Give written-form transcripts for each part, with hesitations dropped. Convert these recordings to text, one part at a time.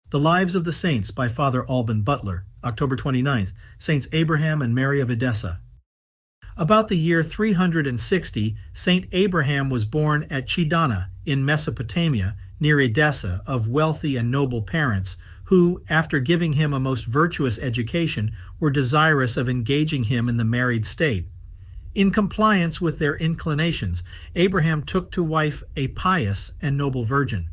The Lives of the Saints by Father Alban, Butler, October 29th, Saints Abraham and Mary of Edessa. About the year 360, Saint Abraham was born at Chidana in Mesopotamia, near Edessa, of wealthy and noble parents, who, after giving him a most virtuous education, were desirous of engaging him in the married state. In compliance with their inclinations, Abraham took to wife a pious and noble virgin,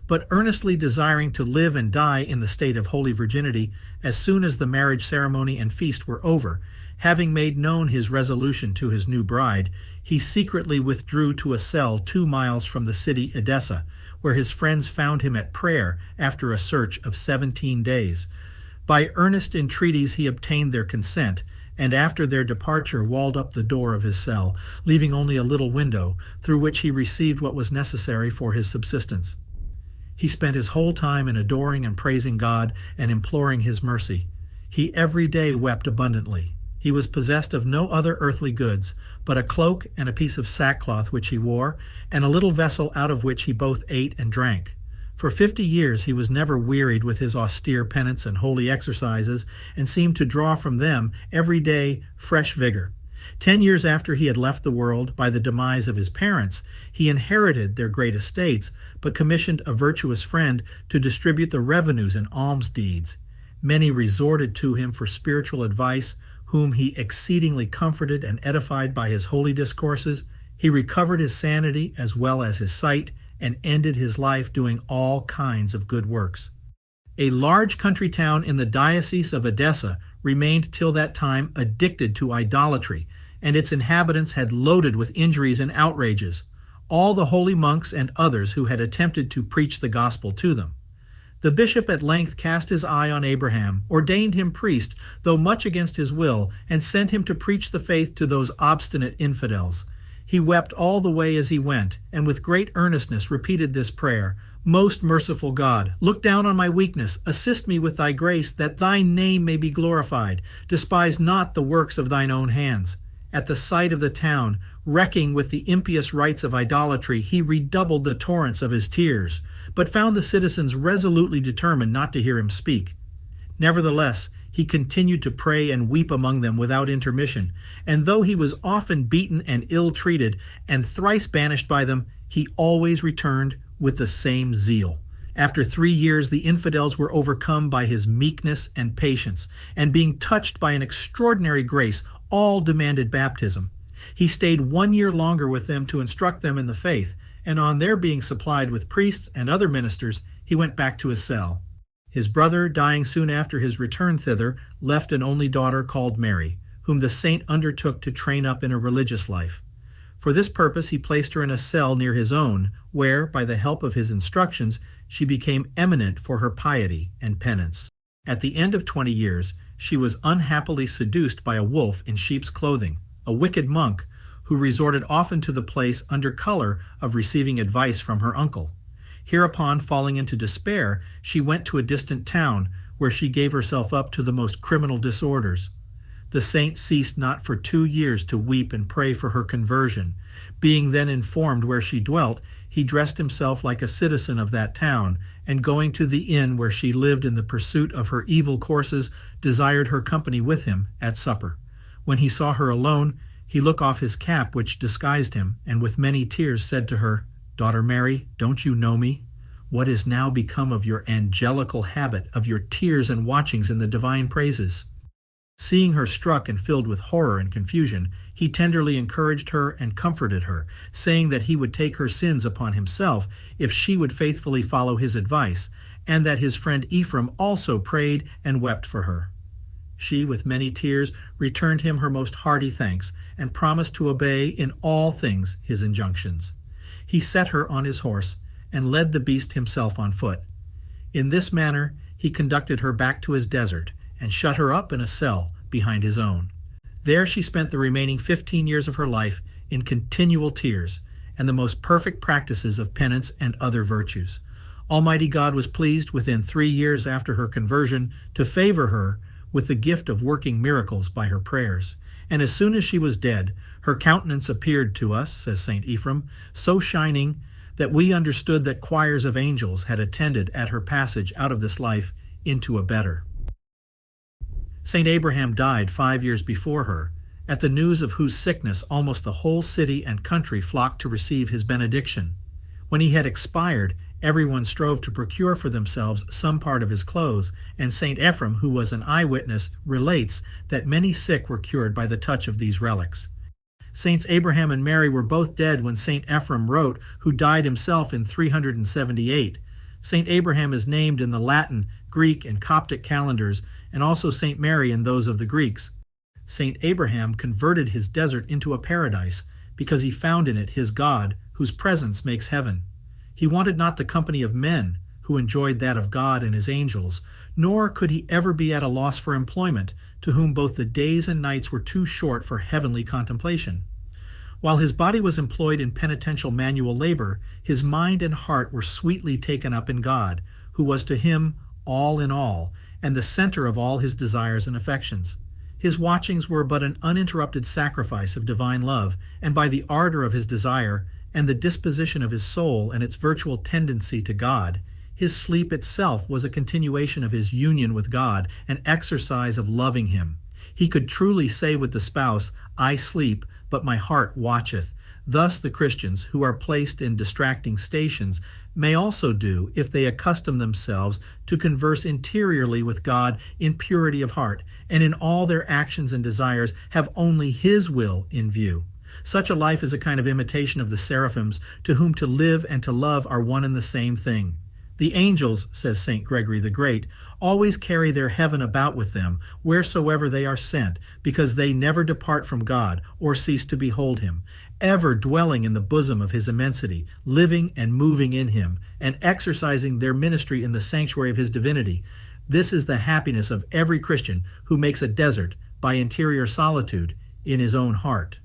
but earnestly desiring to live and die in the state of holy virginity as soon as the marriage ceremony and feast were over, having made known his resolution to his new bride, he secretly withdrew to a cell 2 miles from the city Edessa, where his friends found him at prayer after a search of 17 days. By earnest entreaties he obtained their consent, and after their departure walled up the door of his cell, leaving only a little window, through which he received what was necessary for his subsistence. He spent his whole time in adoring and praising God and imploring his mercy. He every day wept abundantly. He was possessed of no other earthly goods, but a cloak and a piece of sackcloth which he wore, and a little vessel out of which he both ate and drank. For 50 years he was never wearied with his austere penance and holy exercises, and seemed to draw from them every day fresh vigor. 10 years after he had left the world by the demise of his parents, he inherited their great estates, but commissioned a virtuous friend to distribute the revenues and alms deeds. Many resorted to him for spiritual advice, whom he exceedingly comforted and edified by his holy discourses. He recovered his sanity as well as his sight, and ended his life doing all kinds of good works. A large country town in the diocese of Edessa remained till that time addicted to idolatry, and its inhabitants had loaded with injuries and outrages all the holy monks and others who had attempted to preach the gospel to them. The bishop at length cast his eye on Abraham, ordained him priest, though much against his will, and sent him to preach the faith to those obstinate infidels. He wept all the way as he went, and with great earnestness repeated this prayer: Most merciful God, look down on my weakness, assist me with thy grace, that thy name may be glorified. Despise not the works of thine own hands. At the sight of the town, wrecking with the impious rites of idolatry, he redoubled the torrents of his tears, but found the citizens resolutely determined not to hear him speak. Nevertheless, he continued to pray and weep among them without intermission, and though he was often beaten and ill-treated, and thrice banished by them, he always returned with the same zeal. After 3 years, the infidels were overcome by his meekness and patience, and being touched by an extraordinary grace, all demanded baptism. He stayed 1 year longer with them to instruct them in the faith, and on their being supplied with priests and other ministers, he went back to his cell. His brother, dying soon after his return thither, left an only daughter called Mary, whom the saint undertook to train up in a religious life. For this purpose he placed her in a cell near his own, where, by the help of his instructions, she became eminent for her piety and penance. At the end of 20 years, she was unhappily seduced by a wolf in sheep's clothing, a wicked monk, who resorted often to the place under color of receiving advice from her uncle. Hereupon, falling into despair, she went to a distant town, where she gave herself up to the most criminal disorders. The saint ceased not for 2 years to weep and pray for her conversion. Being then informed where she dwelt, he dressed himself like a citizen of that town, and going to the inn where she lived in the pursuit of her evil courses, desired her company with him at supper. When he saw her alone, he took off his cap which disguised him, and with many tears said to her, Daughter Mary, don't you know me? What is now become of your angelical habit, of your tears and watchings in the divine praises? Seeing her struck and filled with horror and confusion, he tenderly encouraged her and comforted her, saying that he would take her sins upon himself if she would faithfully follow his advice, and that his friend Ephraim also prayed and wept for her. She, with many tears, returned him her most hearty thanks, and promised to obey in all things his injunctions. He set her on his horse, and led the beast himself on foot. In this manner he conducted her back to his desert, and shut her up in a cell behind his own. There she spent the remaining 15 years of her life in continual tears, and the most perfect practices of penance and other virtues. Almighty God was pleased within 3 years after her conversion to favor her with the gift of working miracles by her prayers. And as soon as she was dead, her countenance appeared to us, says Saint Ephraim, so shining that we understood that choirs of angels had attended at her passage out of this life into a better. Saint Abraham died 5 years before her, at the news of whose sickness almost the whole city and country flocked to receive his benediction. When he had expired, everyone strove to procure for themselves some part of his clothes, and Saint Ephraim, who was an eyewitness, relates that many sick were cured by the touch of these relics. Saints Abraham and Mary were both dead when Saint Ephraim wrote, who died himself in 378. Saint Abraham is named in the Latin, Greek, and Coptic calendars, and also Saint Mary in those of the Greeks. Saint Abraham converted his desert into a paradise, because he found in it his God, whose presence makes heaven. He wanted not the company of men, who enjoyed that of God and his angels, nor could he ever be at a loss for employment, to whom both the days and nights were too short for heavenly contemplation. While his body was employed in penitential manual labor, his mind and heart were sweetly taken up in God, who was to him all in all, and the center of all his desires and affections. His watchings were but an uninterrupted sacrifice of divine love, and by the ardor of his desire, and the disposition of his soul and its virtual tendency to God, his sleep itself was a continuation of his union with God, an exercise of loving him. He could truly say with the spouse, "I sleep, but my heart watcheth." Thus the Christians, who are placed in distracting stations, may also do if they accustom themselves to converse interiorly with God in purity of heart, and in all their actions and desires have only his will in view. Such a life is a kind of imitation of the seraphims, to whom to live and to love are one and the same thing. The angels, says St. Gregory the Great, always carry their heaven about with them wheresoever they are sent, because they never depart from God or cease to behold him, ever dwelling in the bosom of his immensity, living and moving in him, and exercising their ministry in the sanctuary of his divinity. This is the happiness of every Christian who makes a desert, by interior solitude, in his own heart.